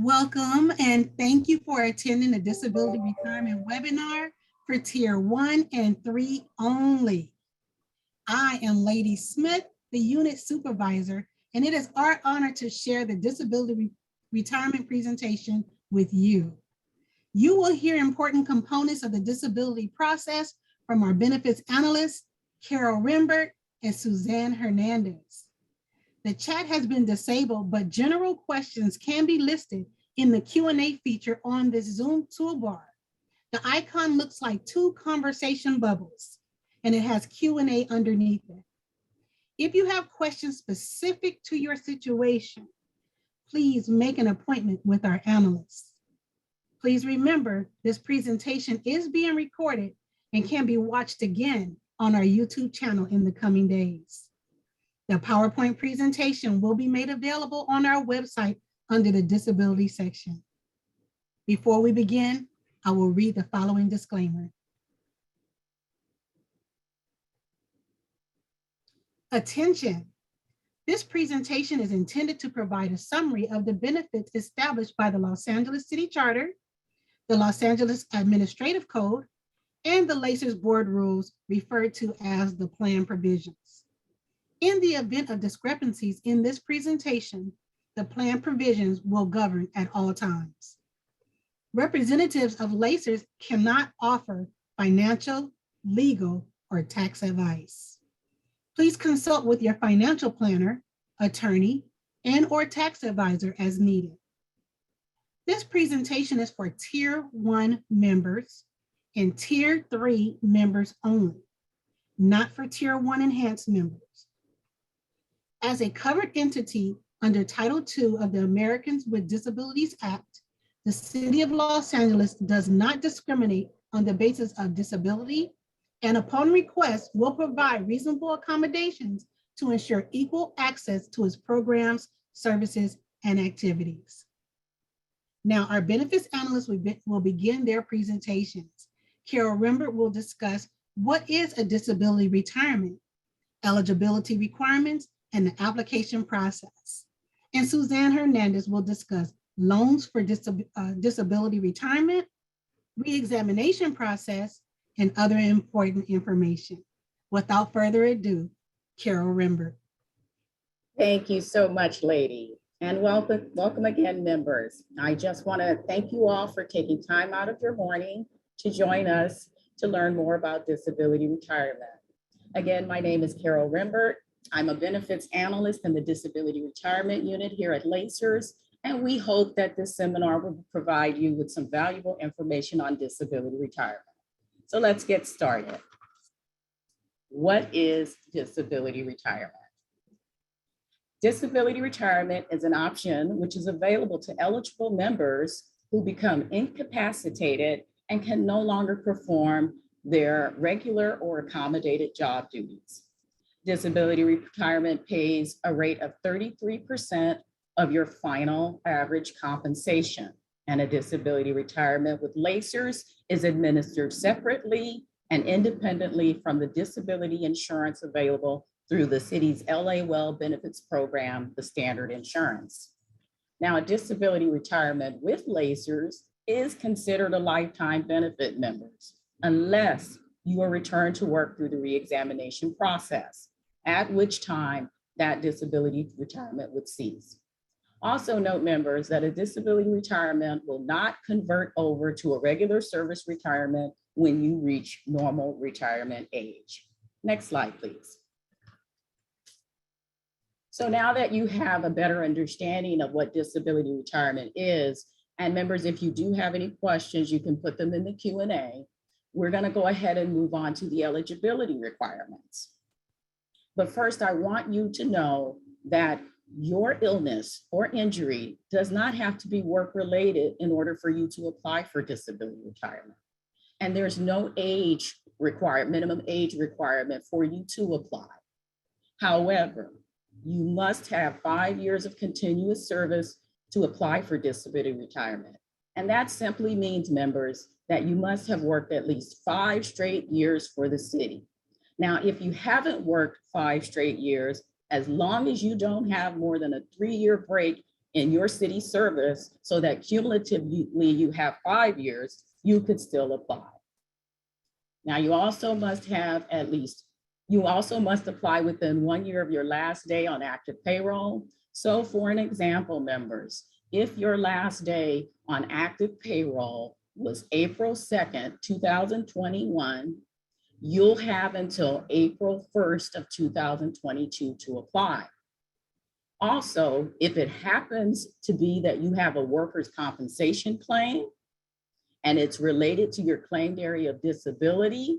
Welcome and thank you for attending the Disability Retirement webinar for Tier 1 and 3 only. I am Lady Smith, the Unit Supervisor, and it is our honor to share the Disability Retirement presentation with you. You will hear important components of the disability process from our benefits analysts, Carol Rembert and Suzanne Hernandez. The chat has been disabled, but general questions can be listed in the Q&A feature on this Zoom toolbar. The icon looks like two conversation bubbles, and it has Q&A underneath it. If you have questions specific to your situation, please make an appointment with our analysts. Please remember, this presentation is being recorded and can be watched again on our YouTube channel in the coming days. The PowerPoint presentation will be made available on our website under the disability section. Before we begin, I will read the following disclaimer. Attention, this presentation is intended to provide a summary of the benefits established by the Los Angeles City Charter, the Los Angeles Administrative Code, and the LACERS board rules referred to as the plan provisions. In the event of discrepancies in this presentation, the plan provisions will govern at all times. Representatives of LACERS cannot offer financial, legal, or tax advice. Please consult with your financial planner, attorney, and/or tax advisor as needed. This presentation is for Tier 1 members and Tier 3 members only, not for Tier 1 enhanced members. As a covered entity under Title II of the Americans with Disabilities Act, the City of Los Angeles does not discriminate on the basis of disability, and upon request will provide reasonable accommodations to ensure equal access to its programs, services, and activities. Now, our benefits analysts will begin their presentations. Carol Rembert will discuss what is a disability retirement, eligibility requirements, and the application process. And Suzanne Hernandez will discuss loans for disability retirement, reexamination process, and other important information. Without further ado, Carol Rembert. Thank you so much, Lady. And welcome again, members. I just want to thank you all for taking time out of your morning to join us to learn more about disability retirement. Again, my name is Carol Rembert. I'm a benefits analyst in the Disability Retirement Unit here at LACERS, and we hope that this seminar will provide you with some valuable information on disability retirement. So let's get started. What is disability retirement? Disability retirement is an option which is available to eligible members who become incapacitated and can no longer perform their regular or accommodated job duties. Disability retirement pays a rate of 33% of your final average compensation, and a disability retirement with LACERS is administered separately and independently from the disability insurance available through the city's LA Well benefits program, the Standard Insurance. Now, a disability retirement with LACERS is considered a lifetime benefit, members, unless you are returned to work through the reexamination process, at which time that disability retirement would cease. Also note, members, that a disability retirement will not convert over to a regular service retirement when you reach normal retirement age. Next slide, please. So now that you have a better understanding of what disability retirement is, and members, if you do have any questions, you can put them in the Q&A. We're going to go ahead and move on to the eligibility requirements. But first, I want you to know that your illness or injury does not have to be work-related in order for you to apply for disability retirement. And there's no age requirement, minimum age requirement for you to apply. However, you must have 5 years of continuous service to apply for disability retirement. And that simply means, members, that you must have worked at least 5 straight years for the city. Now, if you haven't worked 5 straight years, as long as you don't have more than a 3-year break in your city service so that cumulatively you have 5 years, you could still apply. Now, you also must apply within 1 year of your last day on active payroll. So for an example, members, if your last day on active payroll was April 2nd, 2021, you'll have until April 1st of 2022 to apply. Also, if it happens to be that you have a workers' compensation claim and it's related to your claimed area of disability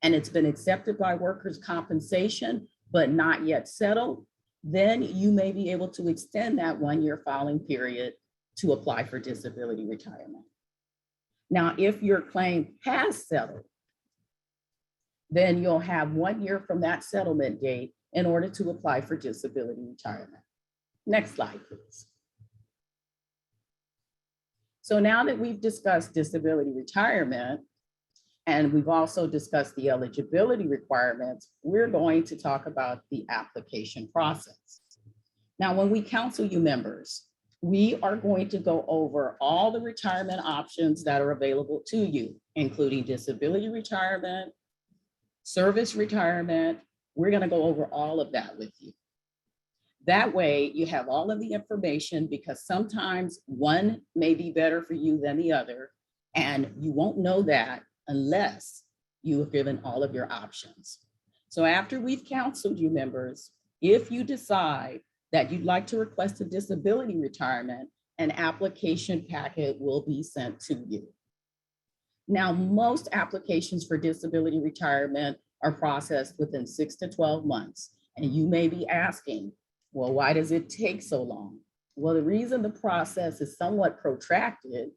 and it's been accepted by workers' compensation but not yet settled, then you may be able to extend that 1 year filing period to apply for disability retirement. Now, if your claim has settled, then you'll have 1 year from that settlement date in order to apply for disability retirement. Next slide, please. So now that we've discussed disability retirement, and we've also discussed the eligibility requirements, we're going to talk about the application process. Now, when we counsel you members, we are going to go over all the retirement options that are available to you, including disability retirement, service retirement. We're going to go over all of that with you. That way you have all of the information, because sometimes one may be better for you than the other, and you won't know that unless you have given all of your options. So after we've counseled you members, if you decide that you'd like to request a disability retirement, an application packet will be sent to you. Now, most applications for disability retirement are processed within 6 to 12 months. And you may be asking, well, why does it take so long? Well, the reason the process is somewhat protracted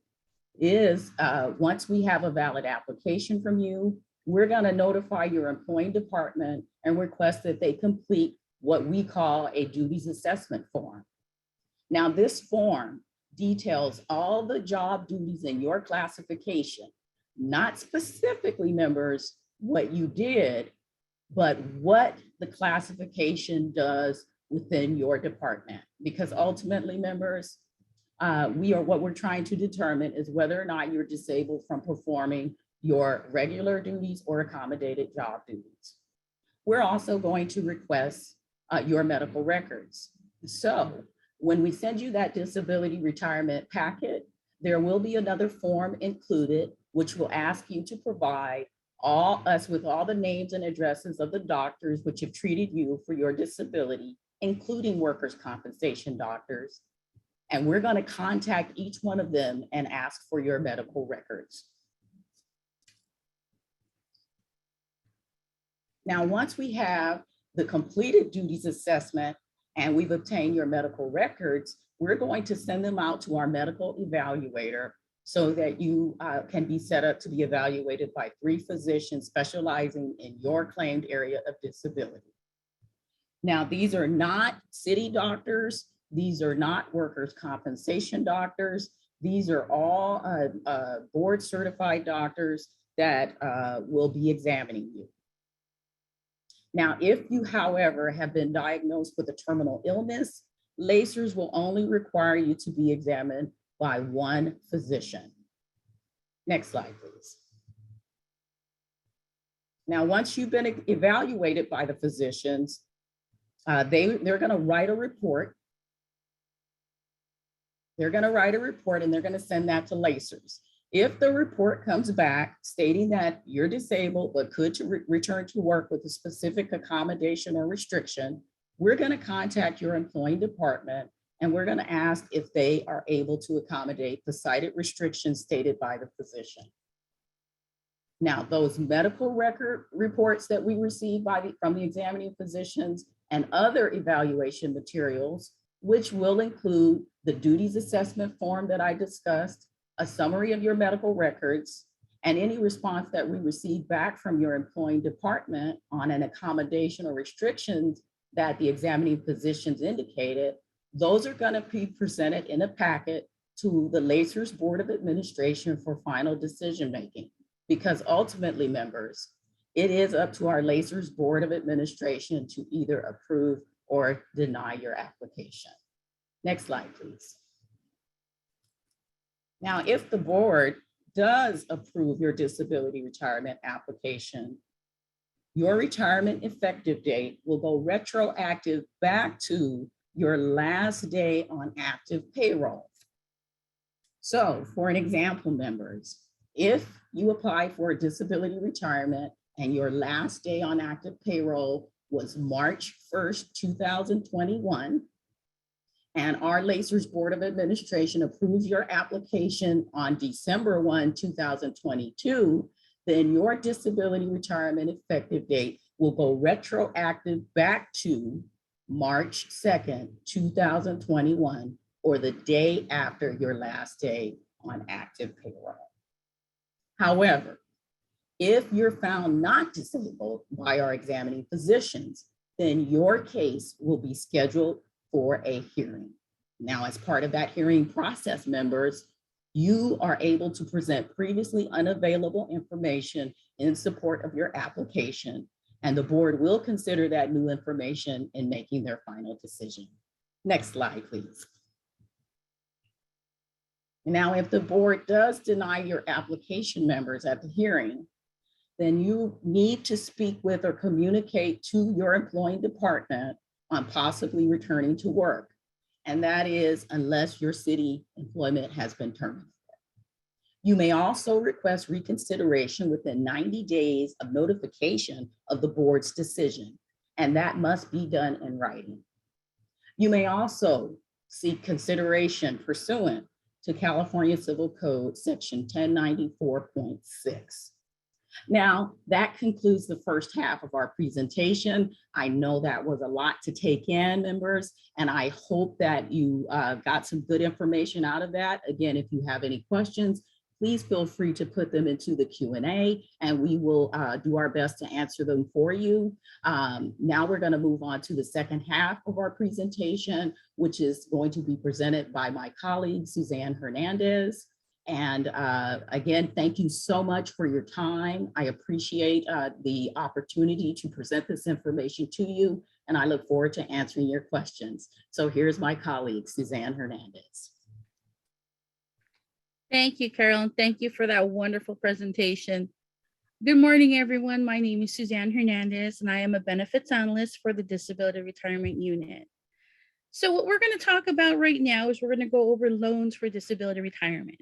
is once we have a valid application from you, we're going to notify your employing department and request that they complete what we call a duties assessment form. Now, this form details all the job duties in your classification, not specifically, members, what you did, but what the classification does within your department. Because ultimately, members, what we're trying to determine is whether or not you're disabled from performing your regular duties or accommodated job duties. We're also going to request your medical records. So when we send you that disability retirement packet, there will be another form included, which will ask you to provide us with all the names and addresses of the doctors which have treated you for your disability, including workers' compensation doctors. And we're going to contact each one of them and ask for your medical records. Now, once we have the completed duties assessment and we've obtained your medical records, we're going to send them out to our medical evaluator so that you can be set up to be evaluated by 3 physicians specializing in your claimed area of disability. Now, these are not city doctors. These are not workers' compensation doctors. These are all board certified doctors that will be examining you. Now, if you, however, have been diagnosed with a terminal illness, LACERS will only require you to be examined by 1 physician. Next slide, please. Now, once you've been evaluated by the physicians, they're going to write a report. They're going to write a report and they're going to send that to LACERS. If the report comes back stating that you're disabled but could return to work with a specific accommodation or restriction, we're going to contact your employing department and we're going to ask if they are able to accommodate the cited restrictions stated by the physician. Now, those medical record reports that we receive from the examining physicians and other evaluation materials, which will include the duties assessment form that I discussed, a summary of your medical records, and any response that we receive back from your employing department on an accommodation or restrictions that the examining physicians indicated, those are going to be presented in a packet to the LACERS Board of Administration for final decision-making. Because ultimately, members, it is up to our LACERS Board of Administration to either approve or deny your application. Next slide, please. Now, if the board does approve your disability retirement application, your retirement effective date will go retroactive back to your last day on active payroll. So for an example, members, if you apply for a disability retirement and your last day on active payroll was March 1st, 2021, and our LACERS Board of Administration approves your application on December 1, 2022, then your disability retirement effective date will go retroactive back to March 2nd, 2021, or the day after your last day on active payroll. However, if you're found not disabled by our examining physicians, then your case will be scheduled for a hearing. Now, as part of that hearing process, members, you are able to present previously unavailable information in support of your application, and the board will consider that new information in making their final decision. Next slide, please. Now, if the board does deny your application, members, at the hearing, then you need to speak with or communicate to your employing department on possibly returning to work. And that is unless your city employment has been terminated. You may also request reconsideration within 90 days of notification of the board's decision, and that must be done in writing. You may also seek consideration pursuant to California Civil Code Section 1094.6. Now, that concludes the first half of our presentation. I know that was a lot to take in, members, and I hope that you got some good information out of that. Again, if you have any questions, please feel free to put them into the Q&A, and we will do our best to answer them for you. Now we're going to move on to the second half of our presentation, which is going to be presented by my colleague, Suzanne Hernandez. And again, thank you so much for your time. I appreciate the opportunity to present this information to you, and I look forward to answering your questions. So here's my colleague, Suzanne Hernandez. Thank you, Carol, and thank you for that wonderful presentation. Good morning, everyone. My name is Suzanne Hernandez, and I am a benefits analyst for the Disability Retirement Unit. So what we're going to talk about right now is we're going to go over loans for disability retirement.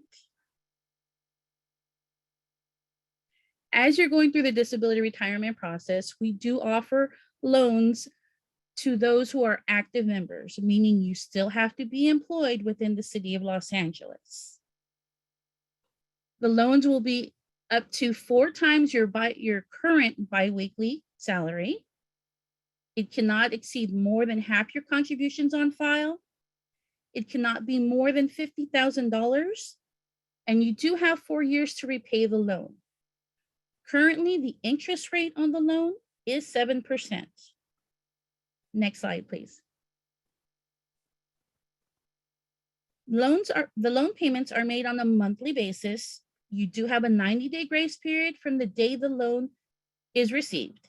As you're going through the disability retirement process, we do offer loans to those who are active members, meaning you still have to be employed within the city of Los Angeles. The loans will be up to 4 times your current biweekly salary. It cannot exceed more than half your contributions on file. It cannot be more than $50,000, and you do have 4 years to repay the loan. Currently, the interest rate on the loan is 7%. Next slide, please. The loan payments are made on a monthly basis. You do have a 90-day grace period from the day the loan is received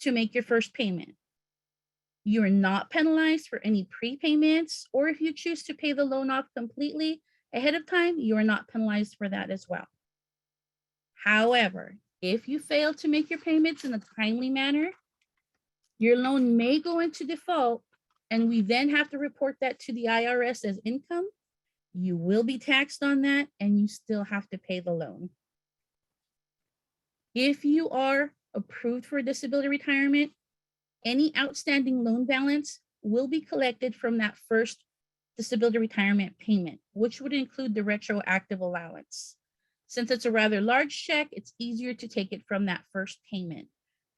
to make your first payment. You are not penalized for any prepayments, or if you choose to pay the loan off completely ahead of time, you are not penalized for that as well. However, if you fail to make your payments in a timely manner, your loan may go into default, and we then have to report that to the IRS as income. You will be taxed on that, and you still have to pay the loan. If you are approved for disability retirement, any outstanding loan balance will be collected from that first disability retirement payment, which would include the retroactive allowance. Since it's a rather large check, it's easier to take it from that first payment.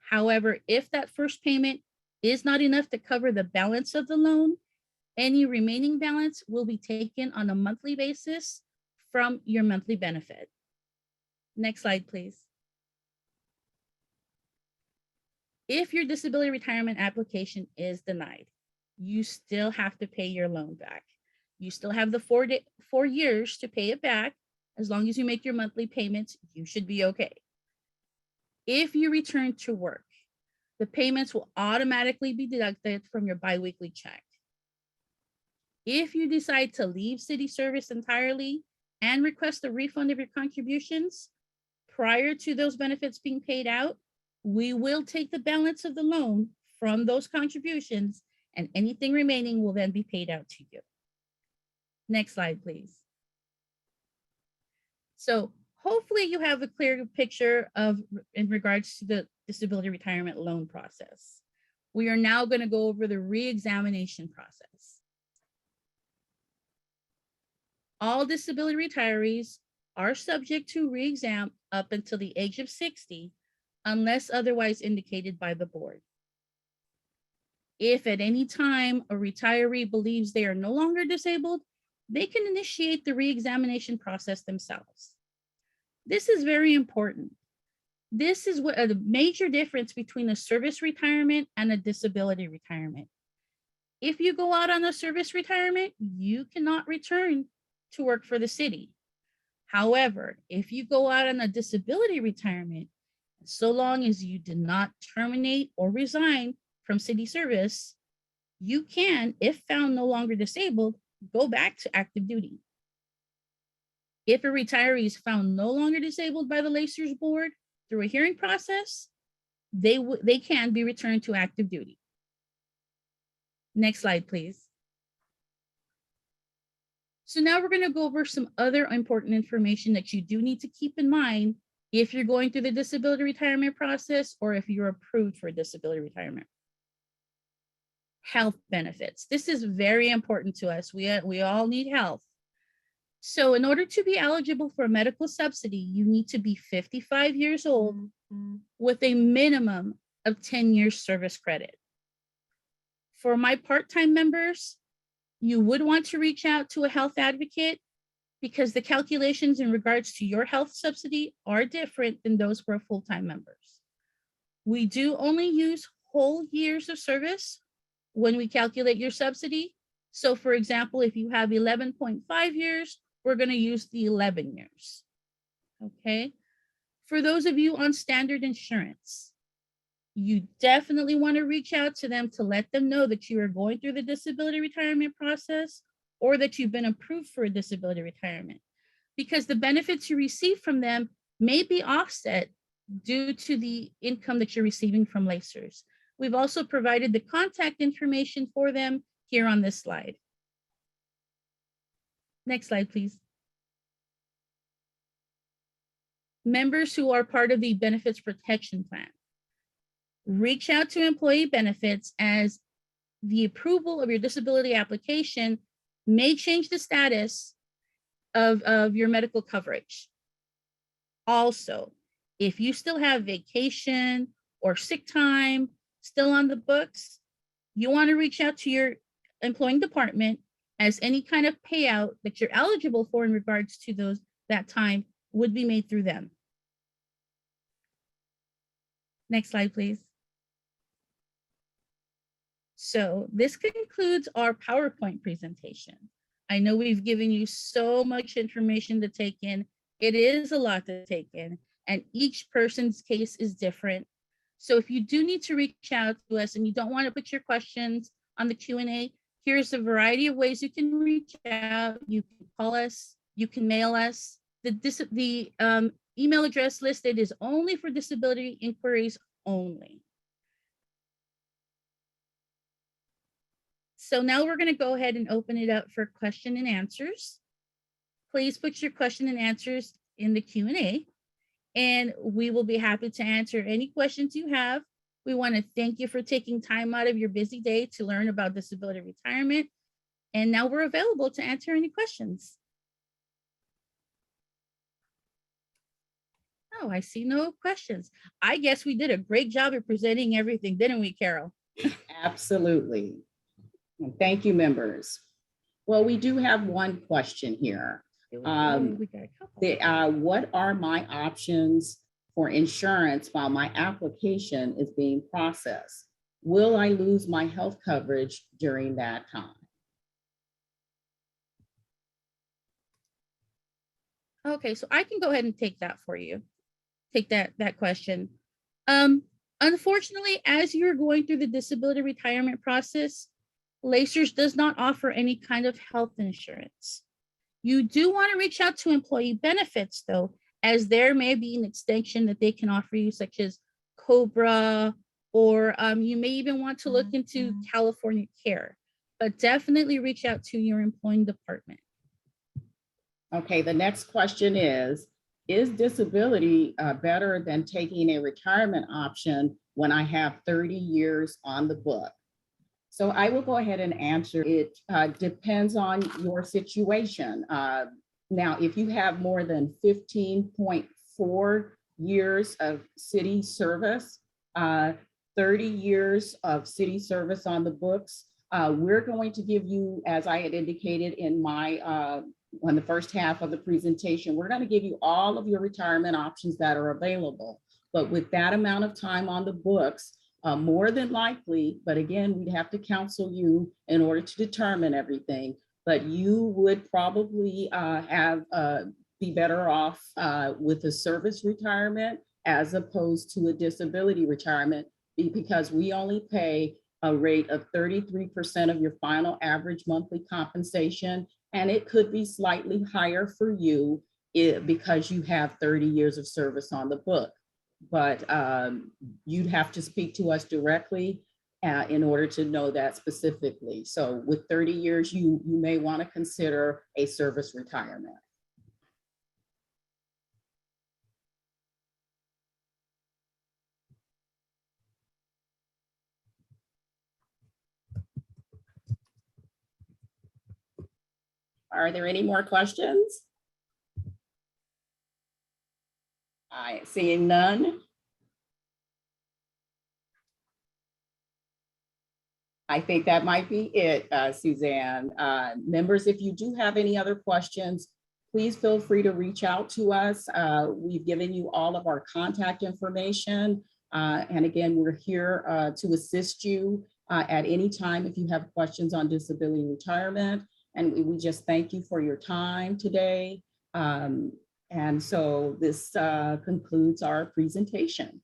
However, if that first payment is not enough to cover the balance of the loan, any remaining balance will be taken on a monthly basis from your monthly benefit. Next slide, please. If your disability retirement application is denied, you still have to pay your loan back. You still have the 4 years to pay it back. As long as you make your monthly payments, you should be okay. If you return to work, the payments will automatically be deducted from your biweekly check. If you decide to leave city service entirely and request a refund of your contributions prior to those benefits being paid out, we will take the balance of the loan from those contributions, and anything remaining will then be paid out to you. Next slide, please. So hopefully you have a clear picture of in regards to the disability retirement loan process. We are now going to go over the reexamination process. All disability retirees are subject to reexam up until the age of 60, unless otherwise indicated by the board. If at any time a retiree believes they are no longer disabled, they can initiate the reexamination process themselves. This is very important. This is what a major difference between a service retirement and a disability retirement. If you go out on a service retirement, you cannot return to work for the city. However, if you go out on a disability retirement, so long as you did not terminate or resign from city service, you can, if found no longer disabled, go back to active duty. If a retiree is found no longer disabled by the LACERS board through a hearing process, they can be returned to active duty. Next slide, please. So now we're going to go over some other important information that you do need to keep in mind if you're going through the disability retirement process or if you're approved for disability retirement. Health benefits. This is very important to us. We all need health. So in order to be eligible for a medical subsidy, you need to be 55 years old with a minimum of 10 years service credit. For my part-time members, you would want to reach out to a health advocate because the calculations in regards to your health subsidy are different than those for full-time members. We do only use whole years of service when we calculate your subsidy. So for example, if you have 11.5 years, we're going to use the 11 years. Okay. For those of you on standard insurance, you definitely want to reach out to them to let them know that you are going through the disability retirement process or that you've been approved for a disability retirement, because the benefits you receive from them may be offset due to the income that you're receiving from LACERS. We've also provided the contact information for them here on this slide. Next slide, please. Members who are part of the benefits protection plan. Reach out to employee benefits as the approval of your disability application may change the status of your medical coverage. Also, if you still have vacation or sick time still on the books, you want to reach out to your employing department as any kind of payout that you're eligible for in regards to that time would be made through them. Next slide, please. So this concludes our PowerPoint presentation. I know we've given you so much information to take in. It is a lot to take in, and each person's case is different. So if you do need to reach out to us and you don't want to put your questions on the Q&A, here's a variety of ways you can reach out. You can call us, you can mail us. The email address listed is only for disability inquiries only. So now we're going to go ahead and open it up for question and answers. Please put your question and answers in the Q&A, and we will be happy to answer any questions you have. We want to thank you for taking time out of your busy day to learn about disability retirement. And now we're available to answer any questions. Oh, I see no questions. I guess we did a great job of presenting everything, didn't we, Carol? Absolutely. And thank you, members. Well, we do have one question here. We got a couple. What are my options for insurance while my application is being processed? Will I lose my health coverage during that time? Okay, so I can go ahead and take that for you. Take that question. Unfortunately, as you're going through the disability retirement process, LACERS does not offer any kind of health insurance. You do want to reach out to employee benefits though, as there may be an extension that they can offer you, such as COBRA, or you may even want to look into California Care, but definitely reach out to your employing department. Okay, the next question is disability better than taking a retirement option when I have 30 years on the book? So I will go ahead and answer. It depends on your situation. Now, if you have more than 15.4 years of city service, 30 years of city service on the books, we're going to give you, as I had indicated in my on the first half of the presentation, we're going to give you all of your retirement options that are available. But with that amount of time on the books, more than likely, but again, we'd have to counsel you in order to determine everything, but you would probably be better off with a service retirement as opposed to a disability retirement, because we only pay a rate of 33% of your final average monthly compensation, and it could be slightly higher for you because you have 30 years of service on the book. But you'd have to speak to us directly in order to know that specifically. So with 30 years, you may want to consider a service retirement. Are there any more questions? Seeing none. I think that might be it, Suzanne. Members, if you do have any other questions, please feel free to reach out to us. We've given you all of our contact information. And again, we're here to assist you at any time if you have questions on disability retirement. And we just thank you for your time today. And so this concludes our presentation.